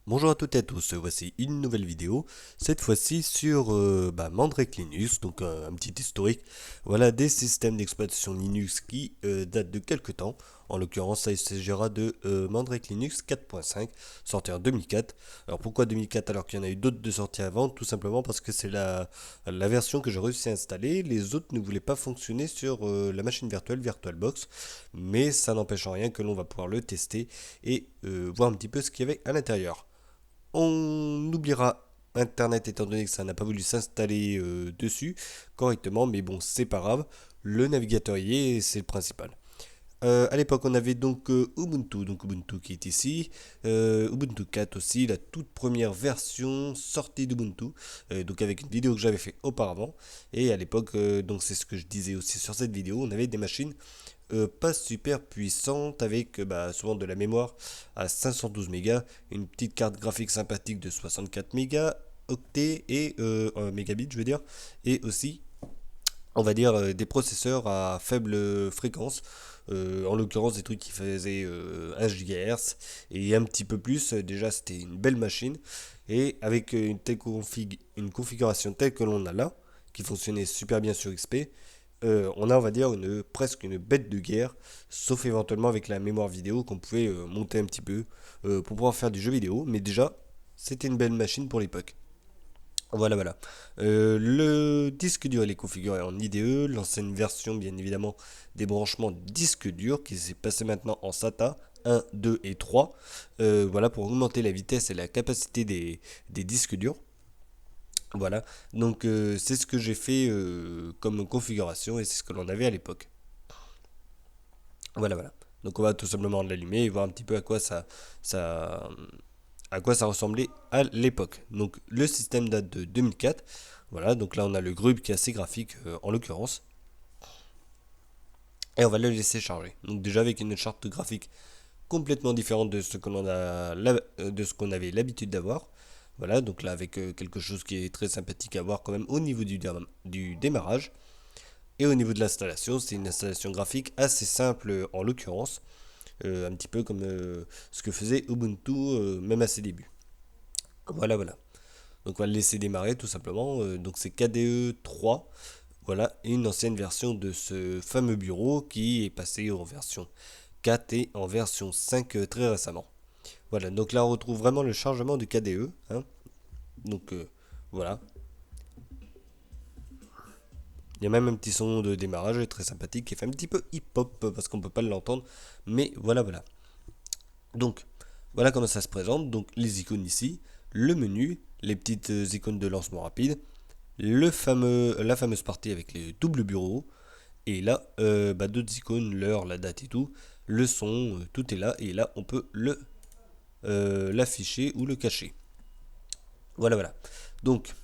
Bonjour à toutes et à tous, voici une nouvelle vidéo, cette fois-ci sur Mandrake Linux, donc un petit historique, voilà des systèmes d'exploitation Linux qui datent de quelques temps, en l'occurrence ça il s'agira de Mandrake Linux 4.5, sorti en 2004. Alors pourquoi 2004 alors qu'il y en a eu d'autres de sorties avant? Tout simplement parce que c'est la version que j'ai réussi à installer, les autres ne voulaient pas fonctionner sur la machine virtuelle VirtualBox, mais ça n'empêche en rien que l'on va pouvoir le tester et voir un petit peu ce qu'il y avait à l'intérieur. On oubliera Internet étant donné que ça n'a pas voulu s'installer dessus correctement, mais bon, c'est pas grave. Le navigateur y est et c'est le principal. À l'époque, on avait donc Ubuntu qui est ici, Ubuntu 4 aussi, la toute première version sortie d'Ubuntu, donc avec une vidéo que j'avais fait auparavant. Et à l'époque, donc c'est ce que je disais aussi sur cette vidéo, on avait des machines pas super puissante avec souvent de la mémoire à 512 mégas, une petite carte graphique sympathique de 64 mégas octets et mégabits je veux dire, et aussi on va dire des processeurs à faible fréquence, en l'occurrence des trucs qui faisaient 1 GHz et un petit peu plus. Déjà c'était une belle machine et avec une configuration telle que l'on a là, qui fonctionnait super bien sur XP, on a on va dire presque une bête de guerre, sauf éventuellement avec la mémoire vidéo qu'on pouvait monter un petit peu pour pouvoir faire du jeu vidéo, mais déjà c'était une belle machine pour l'époque. Voilà, voilà. Le disque dur il est configuré en IDE, l'ancienne version bien évidemment des branchements disque dur qui s'est passé maintenant en SATA 1, 2 et 3. Voilà pour augmenter la vitesse et la capacité des disques durs. Voilà, donc c'est ce que j'ai fait comme configuration et c'est ce que l'on avait à l'époque. Voilà, voilà. Donc on va tout simplement l'allumer et voir un petit peu ça, à quoi ça ressemblait à l'époque. Donc le système date de 2004. Voilà, donc là on a le grub qui est assez graphique en l'occurrence. Et on va le laisser charger. Donc déjà avec une charte graphique complètement différente de ce que de ce qu'on avait l'habitude d'avoir. Voilà, donc là avec quelque chose qui est très sympathique à voir quand même au niveau du démarrage. Et au niveau de l'installation, c'est une installation graphique assez simple en l'occurrence, un petit peu comme ce que faisait Ubuntu même à ses débuts. Voilà, voilà. Donc on va le laisser démarrer tout simplement. Donc c'est KDE 3, voilà, et une ancienne version de ce fameux bureau qui est passé en version 4 et en version 5 très récemment. Voilà, donc là on retrouve vraiment le chargement du KDE, hein. Donc voilà, il y a même un petit son de démarrage très sympathique qui fait un petit peu hip-hop parce qu'on peut pas l'entendre, mais voilà, voilà. Donc, voilà comment ça se présente. Donc, les icônes ici, le menu, les petites icônes de lancement rapide, la fameuse partie avec les doubles bureaux, et là, d'autres icônes, l'heure, la date et tout, le son, tout est là, et là, on peut l'afficher ou le cacher. Voilà, voilà. Donc,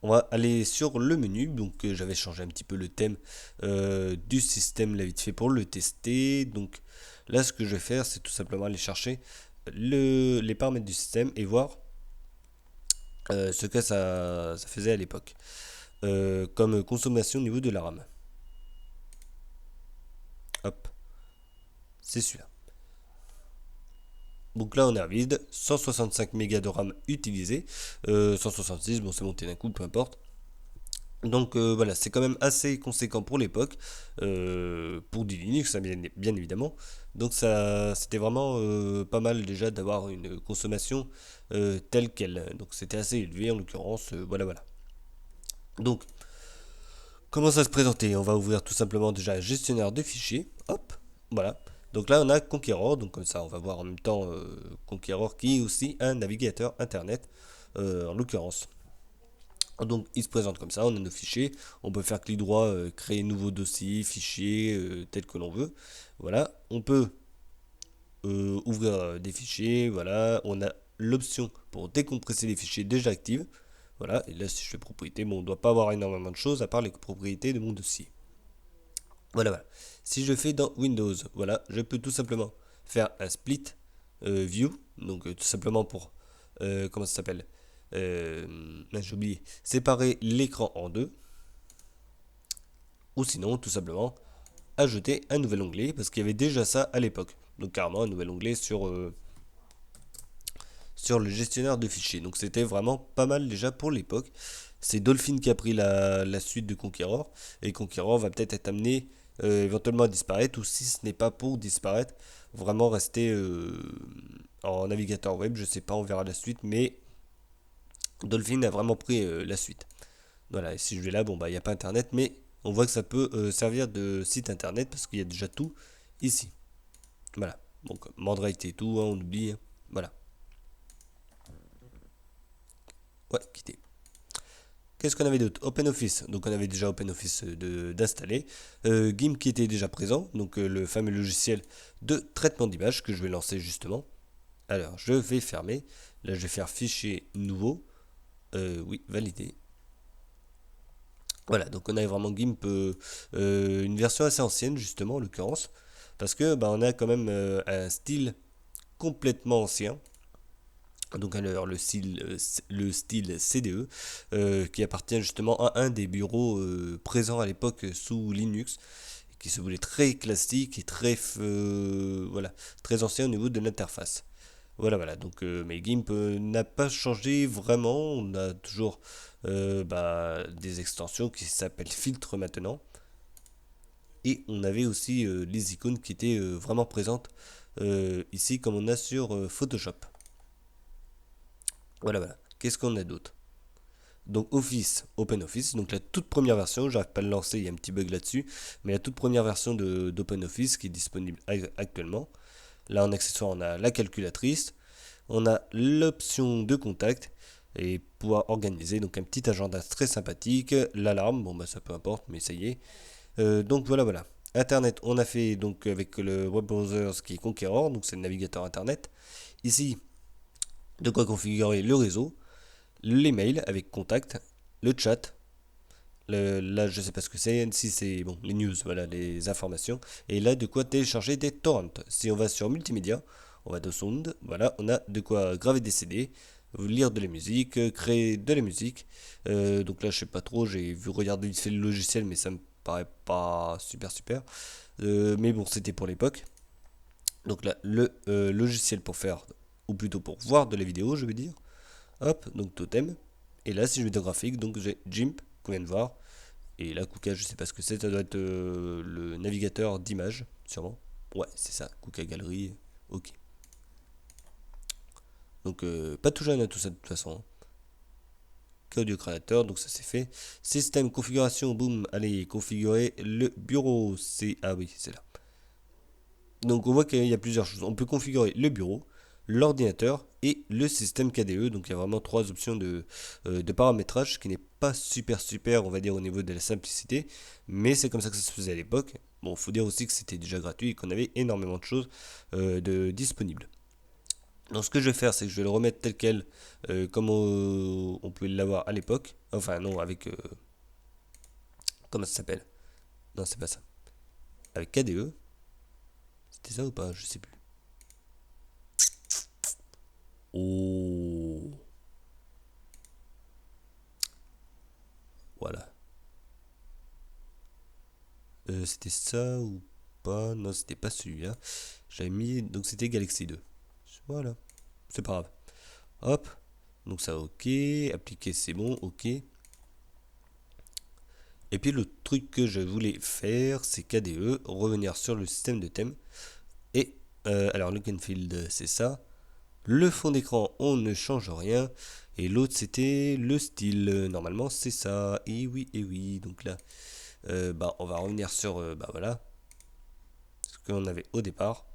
on va aller sur le menu. Donc, j'avais changé un petit peu le thème du système là vite fait pour le tester. Donc, là, ce que je vais faire, c'est tout simplement aller chercher les paramètres du système et voir ce que ça faisait à l'époque. Comme consommation au niveau de la RAM. Hop, c'est celui-là. Donc là on est à vide, 165 mégas de RAM utilisés, 166, bon c'est monté d'un coup, peu importe. Donc voilà, c'est quand même assez conséquent pour l'époque, pour du Linux, hein, bien évidemment. Donc ça, c'était vraiment pas mal déjà d'avoir une consommation telle qu'elle. Donc c'était assez élevé en l'occurrence, voilà voilà. Donc comment ça se présentait? On va ouvrir tout simplement déjà un gestionnaire de fichiers, hop, voilà. Donc là on a Conqueror, donc comme ça on va voir en même temps Conqueror qui est aussi un navigateur internet en l'occurrence. Donc il se présente comme ça, on a nos fichiers, on peut faire clic droit, créer nouveau dossier, fichier, tel que l'on veut. Voilà, on peut ouvrir des fichiers, voilà, on a l'option pour décompresser les fichiers déjà active. Voilà, et là si je fais propriété, bon, on ne doit pas avoir énormément de choses à part les propriétés de mon dossier. Voilà, voilà. Si je fais dans Windows, voilà, je peux tout simplement faire un split view, donc tout simplement pour, comment ça s'appelle, j'ai oublié, séparer l'écran en deux, ou sinon tout simplement ajouter un nouvel onglet, parce qu'il y avait déjà ça à l'époque. Donc carrément un nouvel onglet sur le gestionnaire de fichiers. Donc c'était vraiment pas mal déjà pour l'époque. C'est Dolphin qui a pris la suite de Conqueror, et Conqueror va peut-être être amené éventuellement à disparaître, ou si ce n'est pas pour disparaître, vraiment rester en navigateur web, je sais pas, on verra la suite, mais Dolphin a vraiment pris la suite. Voilà, et si je vais là, bon bah il n'y a pas internet, mais on voit que ça peut servir de site internet parce qu'il y a déjà tout ici. Voilà, donc Mandrake et tout, hein, on oublie, hein. Voilà, ouais, quitter. Qu'est-ce qu'on avait d'autre? OpenOffice, donc on avait déjà OpenOffice d'installer. GIMP qui était déjà présent, donc le fameux logiciel de traitement d'image que je vais lancer justement. Alors, je vais fermer. Là, je vais faire fichier nouveau. Oui, valider. Voilà, donc on a vraiment GIMP, une version assez ancienne justement en l'occurrence, parce que bah, on a quand même un style complètement ancien. Donc alors le style CDE qui appartient justement à un des bureaux présents à l'époque sous Linux, qui se voulait très classique et très voilà, très ancien au niveau de l'interface. Voilà, donc mais GIMP n'a pas changé vraiment, on a toujours bah, des extensions qui s'appellent filtres maintenant, et on avait aussi les icônes qui étaient vraiment présentes ici comme on a sur Photoshop. Voilà. Qu'est-ce qu'on a d'autre? Donc Office, OpenOffice, donc la toute première version, j'arrive pas à le lancer, il y a un petit bug là-dessus, mais la toute première version d'OpenOffice qui est disponible actuellement. Là en accessoire on a la calculatrice, on a l'option de contact et pouvoir organiser donc un petit agenda très sympathique, l'alarme, bon bah ça peu importe, mais ça y est. Donc voilà. Internet, on a fait donc avec le web browser qui est Conqueror, donc c'est le navigateur internet. Ici, de quoi configurer le réseau, les mails avec contact, le chat. Là, je sais pas ce que c'est. Si c'est bon, les news, voilà, les informations. Et là, de quoi télécharger des torrents. Si on va sur multimédia, on va de sound. Voilà, on a de quoi graver des CD, lire de la musique, créer de la musique. Donc là, je sais pas trop. J'ai vu regarder vite fait le logiciel, mais ça me paraît pas super. Mais bon, c'était pour l'époque. Donc là, le logiciel pour faire, ou plutôt pour voir de la vidéo, je vais dire. Hop, donc totem. Et là, si je vais dans graphique, donc j'ai GIMP qu'on vient de voir. Et là, Kuka, je sais pas ce que c'est, ça doit être le navigateur d'image, sûrement. Ouais, c'est ça, Kuka Galerie. Ok. Donc, pas tout jeune à tout ça de toute façon, hein. Audio créateur, donc ça c'est fait. Système configuration, boum, allez, configurer le bureau. C'est. Ah oui, c'est là. Donc on voit qu'il y a plusieurs choses. On peut configurer le bureau, l'ordinateur et le système KDE. Donc il y a vraiment trois options de paramétrage, ce qui n'est pas super, on va dire, au niveau de la simplicité. Mais c'est comme ça que ça se faisait à l'époque. Bon, il faut dire aussi que c'était déjà gratuit et qu'on avait énormément de choses disponibles. Donc ce que je vais faire, c'est que je vais le remettre tel quel, comme on pouvait l'avoir à l'époque. Enfin non, avec... comment ça s'appelle? Non, c'est pas ça. Avec KDE. C'était ça ou pas? Je sais plus. Oh, voilà. C'était ça ou pas? Non, c'était pas celui-là. J'avais mis. Donc c'était Galaxy 2. Voilà. C'est pas grave. Hop. Donc ça, ok. Appliquer, c'est bon, ok. Et puis le truc que je voulais faire, c'est KDE, revenir sur le système de thème. Et alors, look and field, c'est ça. Le fond d'écran, on ne change rien. Et l'autre, c'était le style. Normalement, c'est ça. Et oui. Donc là, bah, on va revenir sur bah, voilà, ce qu'on avait au départ.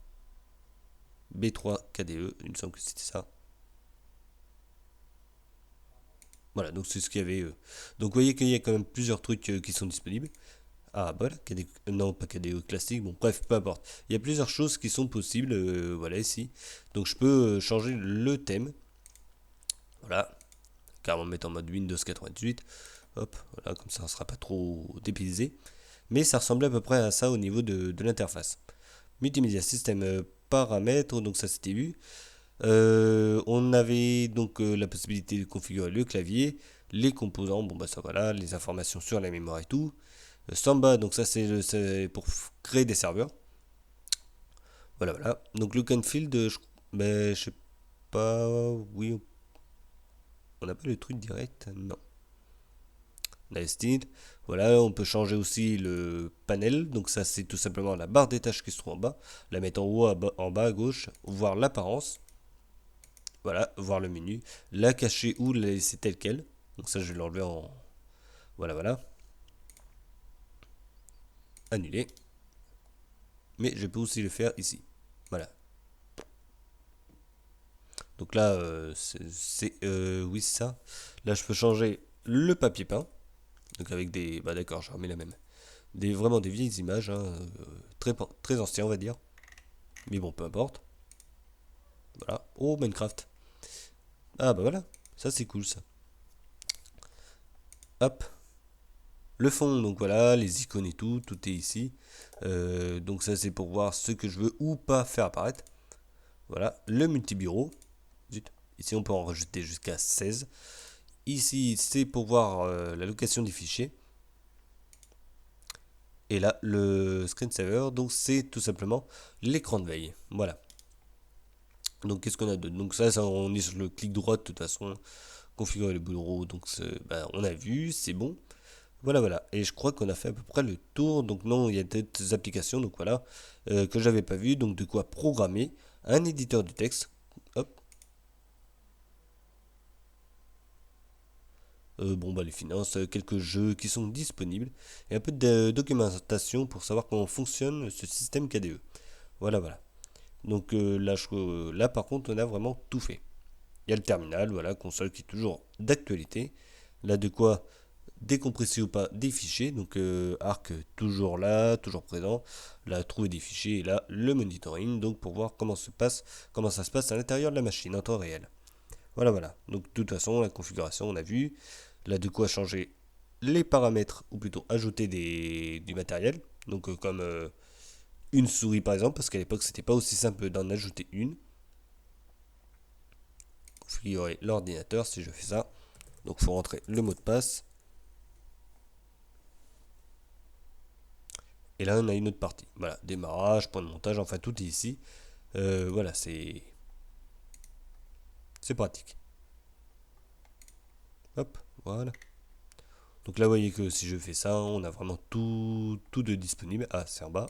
B3 KDE, il me semble que c'était ça. Voilà, donc c'est ce qu'il y avait. Donc vous voyez qu'il y a quand même plusieurs trucs qui sont disponibles. Ah, voilà, KDE, non, pas KDE classique, bon, bref, peu importe. Il y a plusieurs choses qui sont possibles, voilà, ici. Donc je peux changer le thème. Voilà, carrément mettre en mode Windows 98. Hop, voilà, comme ça, on ne sera pas trop dépaysé. Mais ça ressemblait à peu près à ça au niveau de l'interface. Multimédia système paramètres, donc ça c'était vu. On avait donc la possibilité de configurer le clavier, les composants, bon bah ça voilà, les informations sur la mémoire et tout. Samba, donc ça c'est pour créer des serveurs. Voilà. Donc look and field, je sais pas... Oui, on n'a pas le truc direct. Non. Nested. Voilà, on peut changer aussi le panel. Donc ça, c'est tout simplement la barre des tâches qui se trouve en bas. La mettre en haut, en bas à gauche. Voir l'apparence. Voilà, voir le menu. La cacher ou la laisser telle quelle. Donc ça, je vais l'enlever en... Voilà, voilà. Annuler. Mais je peux aussi le faire ici. Voilà. Donc là, oui, c'est ça. Là, je peux changer le papier peint. Donc avec des... Bah d'accord, je remets la même. Vraiment des vieilles images, hein, très anciens, on va dire. Mais bon, peu importe. Voilà. Oh, Minecraft. Ah bah voilà. Ça, c'est cool, ça. Hop. Le fond, donc voilà, les icônes et tout, tout est ici. Donc ça, c'est pour voir ce que je veux ou pas faire apparaître. Voilà. Le multibureau. Zut. Ici, on peut en rajouter jusqu'à 16. Ici, c'est pour voir la location des fichiers. Et là, le screensaver, donc c'est tout simplement l'écran de veille. Voilà. Donc qu'est-ce qu'on a d'autre? Donc ça, on est sur le clic droit de toute façon. Configurer le bureau, donc on a vu, c'est bon. Voilà, voilà. Et je crois qu'on a fait à peu près le tour. Donc non, il y a d'autres applications, donc voilà, que j'avais pas vu. Donc de quoi programmer un éditeur de texte. Hop. Bon bah les finances, quelques jeux qui sont disponibles et un peu de documentation pour savoir comment fonctionne ce système KDE. Voilà, voilà. Donc là par contre on a vraiment tout fait. Il y a le terminal, voilà, console qui est toujours d'actualité. Là de quoi décompresser ou pas des fichiers. Donc Arc toujours là, toujours présent. Là trouver des fichiers et là le monitoring. Donc pour voir comment ça se passe à l'intérieur de la machine en temps réel. Voilà, voilà. Donc de toute façon la configuration on a vu. Là de quoi changer les paramètres ou plutôt ajouter du matériel. Donc comme une souris par exemple parce qu'à l'époque c'était pas aussi simple d'en ajouter une. Configurer l'ordinateur si je fais ça. Donc il faut rentrer le mot de passe. Et là on a une autre partie. Voilà, démarrage, point de montage, enfin tout est ici. Voilà, c'est pratique. Hop, voilà. Donc là vous voyez que si je fais ça, on a vraiment tout de disponible. Ah, c'est en bas.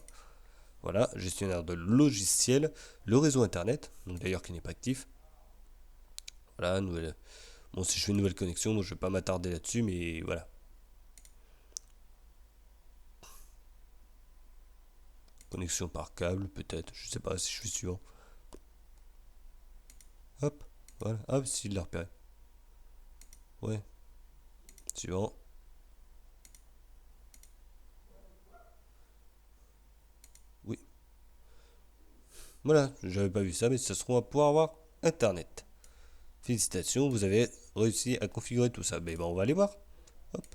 Voilà, gestionnaire de logiciel, le réseau internet, donc d'ailleurs qui n'est pas actif. Voilà, nouvelle. Bon, si je fais une nouvelle connexion, donc je vais pas m'attarder là-dessus, mais voilà. Connexion par câble, peut-être. Je sais pas si je suis suivant. Hop, voilà. Ah, si, il l'a repéré. Ouais, suivant. Oui. Voilà, j'avais pas vu ça, mais ça se trouve, on va pouvoir avoir Internet. Félicitations, vous avez réussi à configurer tout ça. Mais bon, on va aller voir. Hop.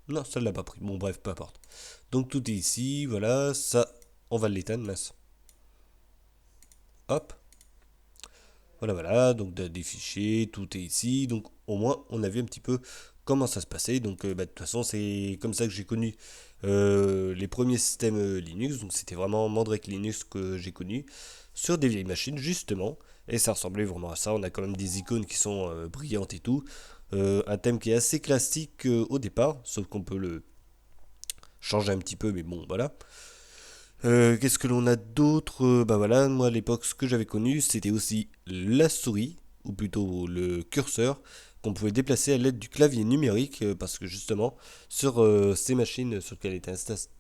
Non, ça ne l'a pas pris. Bon, bref, peu importe. Donc tout est ici, voilà, ça, on va l'éteindre, mince. Hop. Voilà, voilà, donc des fichiers, tout est ici. Donc au moins, on a vu un petit peu comment ça se passait. Donc de toute façon, c'est comme ça que j'ai connu les premiers systèmes Linux. Donc c'était vraiment Mandrake Linux que j'ai connu sur des vieilles machines, justement. Et ça ressemblait vraiment à ça. On a quand même des icônes qui sont brillantes et tout. Un thème qui est assez classique au départ, sauf qu'on peut le changer un petit peu, mais bon, voilà. Qu'est-ce que l'on a d'autre? Bah voilà, moi à l'époque, ce que j'avais connu, c'était aussi la souris, ou plutôt le curseur, qu'on pouvait déplacer à l'aide du clavier numérique, parce que justement, sur ces machines sur lesquelles était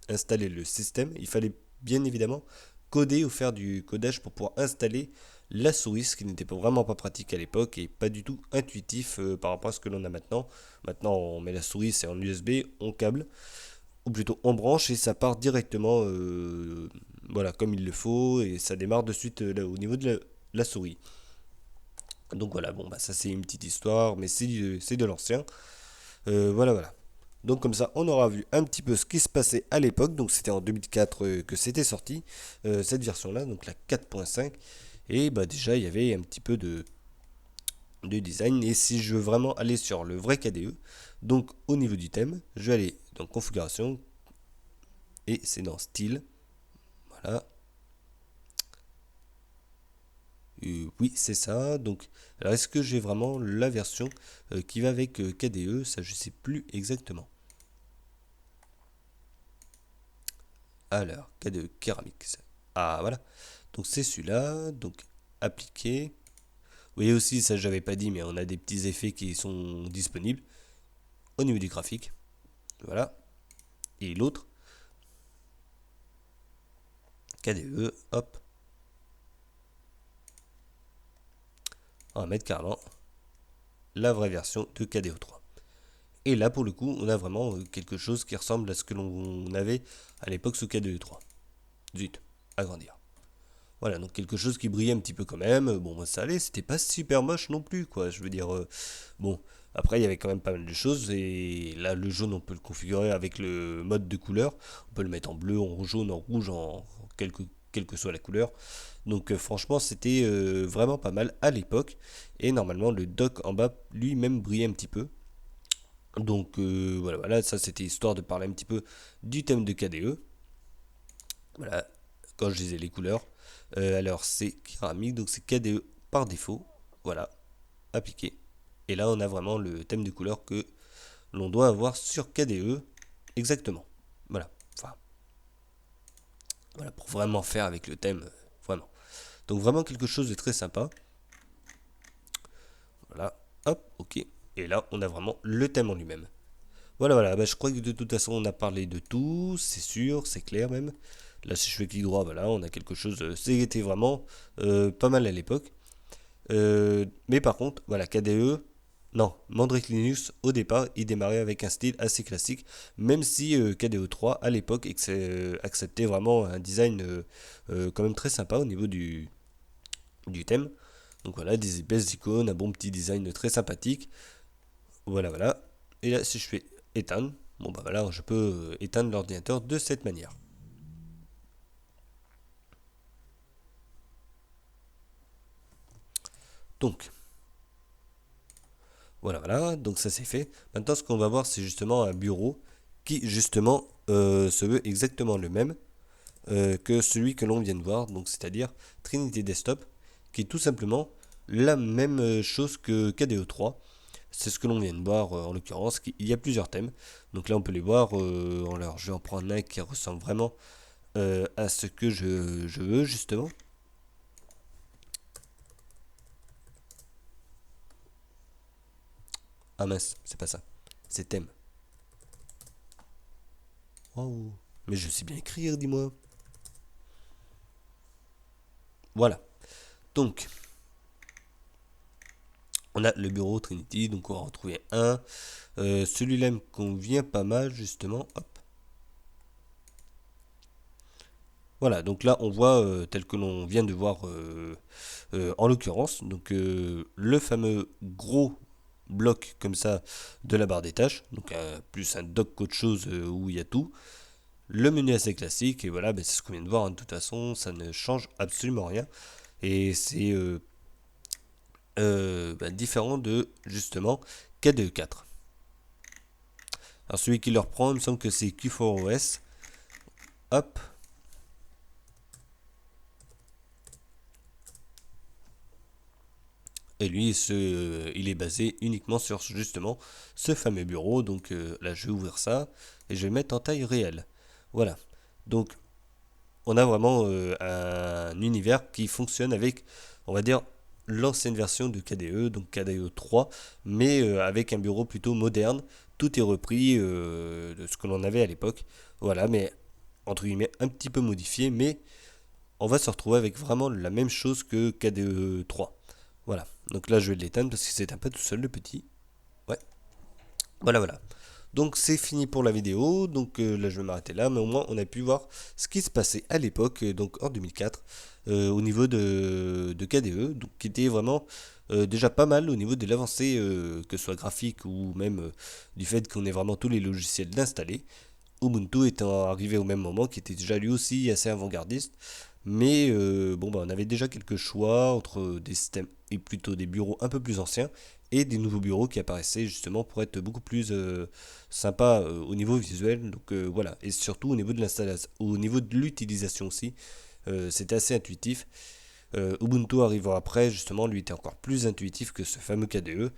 installé le système, il fallait bien évidemment coder ou faire du codage pour pouvoir installer la souris, ce qui n'était vraiment pas pratique à l'époque et pas du tout intuitif par rapport à ce que l'on a maintenant. Maintenant, on met la souris, c'est en USB, on câble ou plutôt on branche et ça part directement voilà, comme il le faut et ça démarre de suite là, au niveau de la souris. Donc voilà, bon bah ça c'est une petite histoire, mais c'est de l'ancien. Voilà, voilà. Donc comme ça, on aura vu un petit peu ce qui se passait à l'époque. Donc c'était en 2004 que c'était sorti, cette version-là, donc la 4.5. Et bah déjà, il y avait un petit peu de design. Et si je veux vraiment aller sur le vrai KDE, donc au niveau du thème, je vais aller dans configuration, et c'est dans Style. Voilà. Oui, c'est ça. Donc, alors est-ce que j'ai vraiment la version qui va avec KDE? Ça, je sais plus exactement. Alors, KDE Céramique. Ah, voilà. Donc, c'est celui-là. Donc, appliquer. Vous voyez aussi, ça, j'avais pas dit, mais on a des petits effets qui sont disponibles au niveau du graphique. Voilà. Et l'autre, KDE, hop. On va mettre carrément la vraie version de KDE 3. Et là, pour le coup, on a vraiment quelque chose qui ressemble à ce que l'on avait à l'époque sous KDE 3. Zut, agrandir. Voilà, donc quelque chose qui brillait un petit peu quand même. Bon, ça allait, c'était pas super moche non plus, quoi. Je veux dire, bon, après, il y avait quand même pas mal de choses. Et là, le jaune, on peut le configurer avec le mode de couleur. On peut le mettre en bleu, en jaune, en rouge, quelle que soit la couleur. Donc, franchement, c'était vraiment pas mal à l'époque. Et normalement, le dock en bas, lui-même, brillait un petit peu. Donc, voilà, ça, c'était histoire de parler un petit peu du thème de KDE. Voilà, quand je disais les couleurs. Alors c'est céramique, donc c'est KDE par défaut. Voilà, appliqué. Et là on a vraiment le thème de couleur que l'on doit avoir sur KDE exactement. Voilà, enfin, voilà pour vraiment faire avec le thème, vraiment. Donc vraiment quelque chose de très sympa. Voilà, hop, ok. Et là on a vraiment le thème en lui-même. Voilà, bah, je crois que de toute façon on a parlé de tout, c'est sûr, c'est clair même. Là si je fais clic droit, voilà, on a quelque chose, c'était vraiment pas mal à l'époque. Mais par contre, voilà, KDE, non, Mandrake Linux, au départ, il démarrait avec un style assez classique, même si KDE 3, à l'époque, acceptait vraiment un design quand même très sympa au niveau du thème. Donc voilà, des belles icônes, un bon petit design très sympathique. Voilà. Et là, si je fais éteindre, bon bah voilà, je peux éteindre l'ordinateur de cette manière. Donc, voilà, donc ça c'est fait. Maintenant, ce qu'on va voir, c'est justement un bureau qui, justement, se veut exactement le même que celui que l'on vient de voir, donc c'est-à-dire Trinity Desktop, qui est tout simplement la même chose que KDE 3. C'est ce que l'on vient de voir en l'occurrence. Il y a plusieurs thèmes. Donc là, on peut les voir. Alors, je vais en prendre un qui ressemble vraiment à ce que je veux, justement. Ah mince, c'est pas ça. C'est thème. Oh, mais je sais bien écrire, dis-moi. Voilà. Donc, on a le bureau Trinity, donc on va en retrouver un. Celui-là me convient pas mal, justement. Hop. Voilà, donc là on voit tel que l'on vient de voir en l'occurrence, donc le fameux gros bloc comme ça de la barre des tâches, donc plus un dock qu'autre chose où il y a tout. Le menu assez classique, et voilà, ben, c'est ce qu'on vient de voir, hein. De toute façon, ça ne change absolument rien. Et c'est ben, différent de justement KDE 4. Alors celui qui le reprend, il me semble que c'est Q4OS. Hop. Et lui, il est basé uniquement sur justement ce fameux bureau. Donc là, je vais ouvrir ça et je vais mettre en taille réelle. Voilà. Donc, on a vraiment un univers qui fonctionne avec, on va dire, l'ancienne version de KDE, donc KDE 3, mais avec un bureau plutôt moderne. Tout est repris de ce que l'on avait à l'époque. Voilà, mais entre guillemets, un petit peu modifié, mais on va se retrouver avec vraiment la même chose que KDE 3. Voilà. Donc là, je vais l'éteindre parce que c'est un peu tout seul le petit. Ouais. Voilà. Donc c'est fini pour la vidéo. Donc là, je vais m'arrêter là. Mais au moins, on a pu voir ce qui se passait à l'époque, donc en 2004, au niveau de KDE. Donc qui était vraiment déjà pas mal au niveau de l'avancée, que ce soit graphique ou même du fait qu'on ait vraiment tous les logiciels d'installer. Ubuntu étant arrivé au même moment, qui était déjà lui aussi assez avant-gardiste. Mais bon, bah, on avait déjà quelques choix entre des systèmes et plutôt des bureaux un peu plus anciens et des nouveaux bureaux qui apparaissaient justement pour être beaucoup plus sympa au niveau visuel. Donc voilà, et surtout au niveau de l'installation, au niveau de l'utilisation aussi, c'était assez intuitif. Ubuntu arrivant après, justement, lui était encore plus intuitif que ce fameux KDE.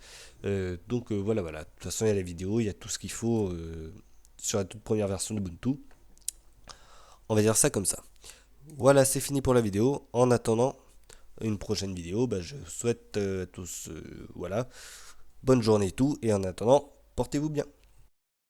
Donc voilà, voilà. De toute façon, il y a la vidéo, il y a tout ce qu'il faut sur la toute première version d'Ubuntu. On va dire ça comme ça. Voilà, c'est fini pour la vidéo. En attendant une prochaine vidéo, bah, je souhaite à tous, voilà, bonne journée et tout. Et en attendant, portez-vous bien.